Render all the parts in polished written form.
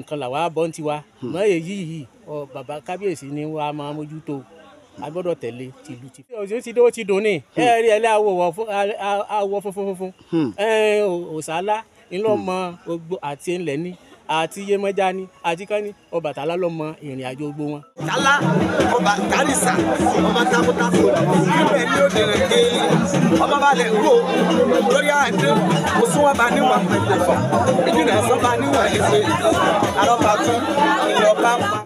Nǹkan làwa bọ́ ń tiwa mọ èyí yìí bàbá kábíyèsí ni wàá máa mójútó a gbọ́dọ̀ tẹ̀lé tìlú ti. ó ti dùn ní ẹ rí ẹlẹ́ àwọ̀ funfun Òsálà ńlọmọ Ògbó àti ńlẹ́ni àti Yemọja ni àti Kání Ọbàtálá lọmọ ìrìn àjò gbogbo wọn. Tálá ọba Kárìsà ọba takuntakun ibẹ̀ ni ó dẹ̀rẹ̀ gé ọba balẹ̀ kó lórí àdé òṣùwọ̀n bá níwà pẹ̀lẹ́fà ìdílé ẹ̀sán bá níwà ẹ̀fẹ̀ àrọ́bà tún ìlọ́ba pa.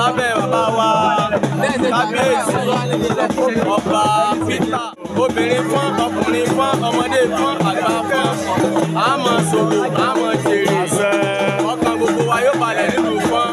Lábẹ́ bàbá wa kábíyèsí ọba Peter obìnrin fún ọkùnrin fún ọmọdé fún àgbà fún àmọ́ sòrò àmọ́ jèrè ọkàn gbogbo wa yóò balẹ̀ nínú fún.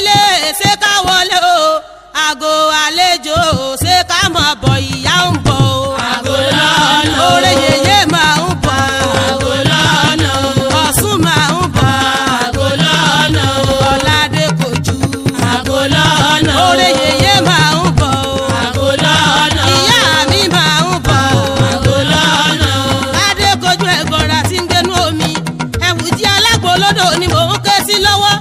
onílé ṣé ká wọlé o àgọ́ àlejò ṣé ká mọ̀ bọ̀ ìyá ń bọ̀ o. àgọ́ lọ́nà oore yèyé máa ń bọ̀. àgọ́ lọ́nà Ọ̀ṣun máa ń bọ̀. àgọ́ lọ́nà Ọ̀làdé Kojú. àgọ́ lọ́nà oore yèyé máa ń bọ̀. àgọ́ lọ́nà ìyá mi máa ń bọ̀. àgọ́ lọ́nà Ládé Kojú ẹ̀gọ́ra tí ń gbénú omi ẹ̀wù jí alágbòlódò ni mò ń ké sí lọ́wọ́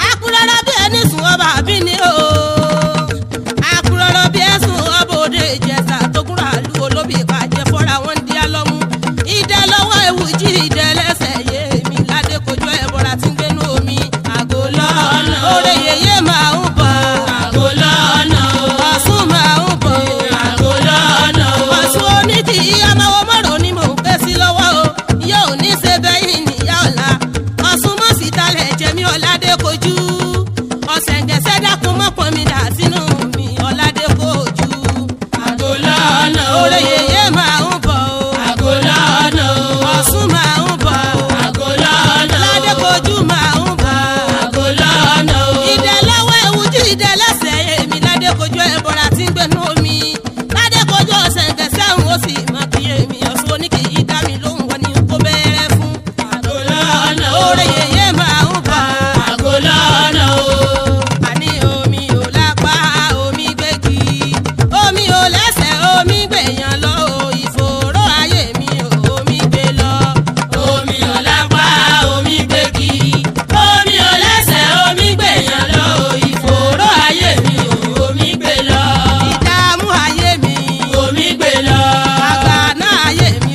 akúrọ́rọ́ bí ẹni sùn ọba àbí ni o akúrọ́rọ́ bí ẹ̀sùn ọba òde Ìjẹ̀ṣà tó kúrò àlù olóbì ìbàjẹ́ fọ́ra wọn di alọ́mú ìdẹ lọ́wọ́ ewu jí ìdẹ lẹ́sẹ̀ yé mi Ládé Kojú ẹ̀bọ̀ra tí ń gbénú omi àgọ́ lọ́nà oore yèyé máa ń bọ̀ àgọ́ lọ́nà Ọ̀ṣun máa ń bọ̀ àgọ́ lọ́nà Ọ̀ṣun onídìí amáwó mọ́rọ̀ ni mò ń ké sí lọ́wọ́ o yóò ní ṣe bẹ́yìn níyà ọ̀la Ọ̀ṣun mọ̀ sí talẹ̀ jẹ́mi Ọ̀làdé Kojú ọ̀sẹ̀ǹgẹ̀sẹ̀ dákun mọ́pọ̀ mi dà sínú mi Ọ̀làdé Kojú. àgọ́ lọ́nà oore yèyé máa ń bọ̀ o. àgọ́ lọ́nà Ọ̀ṣun máa ń bọ̀. àgọ́ lọ́nà Ládé Kojú máa ń bọ̀. àgọ́ lọ́nà ìdẹ lọ́wọ́ ewu jí ìdẹ lẹ́sẹ̀ èmi Ládé Kojú ẹ̀bọ̀ra tí ń gbénú omi Ládé Kojú ọ̀sẹ̀ǹgẹ̀sẹ̀ ń ó sì mọ kí èmi Ọ̀ṣun oníkì í dá mi lóhùn wọn ni kó bẹ̀rẹ̀ fún. àgọ́ lọ́nà oore yèyé máa ń bọ̀. àgọ́ lọ́nà àní omi ò lápá omi gbégi omi ò lẹ́sẹ̀ omi gbèyàn lọ ìfòòró ayé mi omi gbé lọ. omi ò lápá omi gbégi omi ò lẹ́sẹ̀ omi gbèyàn lọ ìfòòró ayé mi omi gbé lọ. ìdààmú ayé mi omi gbé lọ. àgbàná ayé mi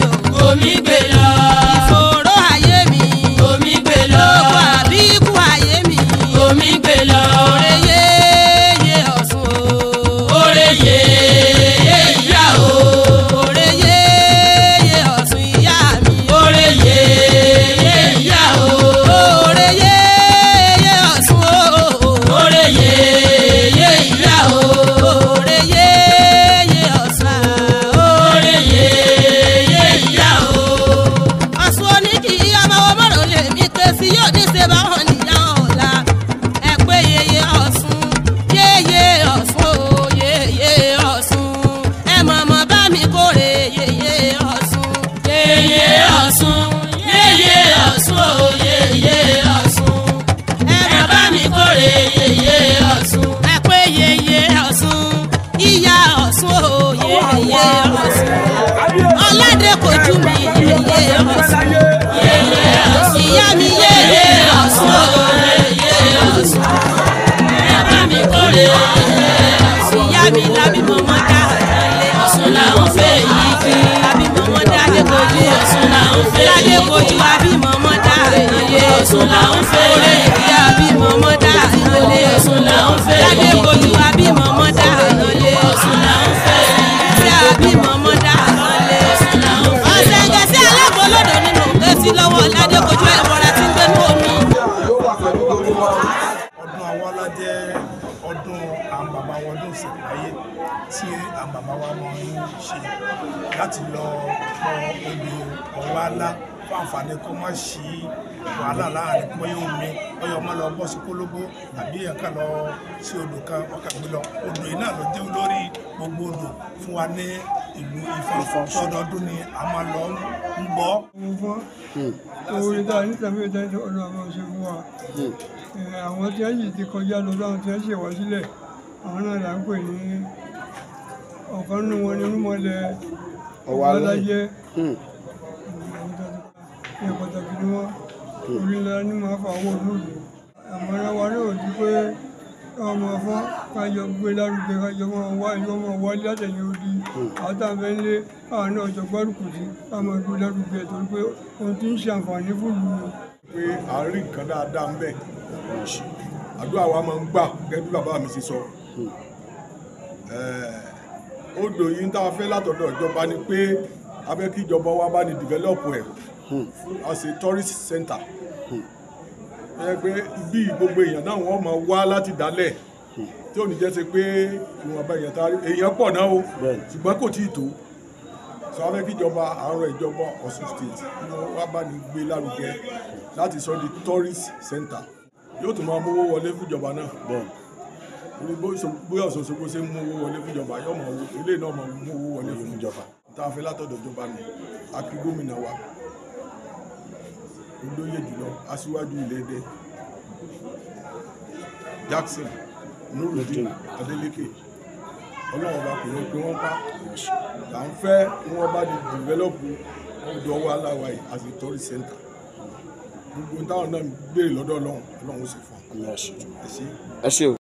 omi gbé lọ. ìfòòró ayé mi omi gbé lọ. gbogbo àbíkú ayé mi omi gbé lọ. oore yéyé Ọ̀ṣun o. oore yéyé ìyá o. oore yéyé Ọ̀ṣun ìyá mi. oore yéyé ìyá o. oore yéyé Ọ̀ṣun o. oore yéyé ìyá o. oore yéyé Ọ̀ṣun. oore yéyé ìyá o. Ọ̀ṣun onídìí ọmọ ọmọrò lèmi ké sí yóò ní ṣe báwọn nìyá ọ̀la ẹ pé yèyé Ọ̀ṣun yèyé Ọ̀ṣun o yèyé Ọ̀ṣun ẹ mọ̀mọ́ bá mi kórè yèyé Ọ̀ṣun. yèyé Ọ̀ṣun yèyé Ọ̀ṣun o yèyé Ọ̀ṣun ẹ mọ̀ bá mi kórè yèyé Ọ̀ṣun. ẹ pé yèyé Ọ̀ṣun ìyá Ọ̀ṣun o yèyé Ọ̀ṣun Ọ̀làdé Kojú mi yèyé Ọ̀ṣun yèyé Ọ̀ṣun ìyá mi yèyé Ọ̀ṣun o yèyé Ọ̀ṣun ẹ bá mi kórè yèyé Ọ̀ṣun. ìyá mi lábí mọ́mọ́ dá ilé Ọ̀ṣun làwọn fẹ́ yìí kí lábí mọ́mọ́ dá Ládé Kojú Ọ̀ṣun làwọn fẹ́ Ládé Kojú àbí mọ́mọ́ dá ilé Ọ̀ṣun làwọn fẹ́ oore ìyá àbí mọ́mọ́ dá ilé Ọ̀ṣun làwọn fẹ́ Ládé Kojú àbí mọ́mọ́ dá ilé Ọ̀ṣun làwọn fẹ́ ìṣe àbí mọ́mọ́ dá ilé Ọ̀ṣun làwọn fẹ́. ọ̀sẹ̀ǹgẹ̀sẹ̀ alágbòlódò ni mò ń ké sí lọ́wọ́ Ládé Kojú ẹ̀bọ̀ra tí ń gbénú omi. ọdún Awálá jẹ́ ọdún àwọn bàbá wa ọdún ìṣẹ̀láyé tí àwọn bàbá wa máa ń ṣe láti lọ pọ odò Ọ̀wálá fún àǹfààní kó má sí wàhálà láàrin pé omi ọyọ ọmọ lọ bọ́ sí kólóbó tàbí ẹ̀ka lọ sí odò kan ọkà gbé lọ odò yìí náà ló jẹ́ olórí gbogbo odò fún wa ní ìlú Ifẹ̀ ọdọọdún ni a máa lọ ń bọ́. orí dáa ní tàbí ìdájọ́ ọ̀nà àwọn òṣèlú wa àwọn tí wọ́n yìí ti kọjá lọ́dọ̀ àwọn tí wọ́n ṣèwà sílẹ̀ àwọn náà là ń pè ní ọ̀kan nínú wọn ní Olúmọlẹ̀ Ọ̀wálájẹ́ ní pàtàkì ni wọ́n orí ńlá ní máa fà owó olóòlù àmọ́ra wa náà ti pé ọmọ fún kájọ gbé lárugẹ kájọ máa wá látẹ̀yìn odi àtàbẹ̀ ńlé àwọn náà jọ gbárùkù sí káwọn gbé lárugẹ torí pé ohun tí ń ṣàǹfààní fún ìlú pé àárín nǹkan dáadáa ń bẹ àdúrà wa máa ń gbà gẹ́gẹ́ bí bàbá mi ṣe sọ odò yìí ń tá a fẹ́ látọ̀dọ̀ ìjọba ni pé a fẹ́ kí ìjọba wa bá ní develop ẹ̀ as a tourist center ẹ pé bí gbogbo èèyàn náà wọ́n máa wá láti dálẹ̀ tí ò ní jẹ́ ṣe pé ìwọ̀nba èèyàn pọ̀ náà o ṣùgbọ́n kò tí ì tó sọ wá fẹ́ kí ìjọba àárọ̀ ìjọba Ọ̀ṣun state wọ́n wá bá ní gbé lárugẹ láti sọ di tourist center yóò tún máa mówó wọlé fúnjọba náà bóyá Ọ̀ṣun-Òṣogbo ṣe ń mówó wọlé fúnjọba yóò máa wo ilé náà máa mówó wọlé fúnjọba tá a fẹ́ látọ̀dọ̀ ìjọba ni a kí gómìnà wa olóyè jùlọ aṣíwájú ilẹ̀ Ẹdẹ Jackson Nurudeen Adeleke ọlọ́run bá pè wọ́n pé wọ́n pa là ń fẹ́ kí wọ́n bá di dìvẹ́lọ́pù ọdọ̀ ọwọ́ aláwa yìí as a tourist center gbogbo táwọn náà béèrè lọ́dọ̀ ọlọ́run ó sì fún un. ẹ ṣé o.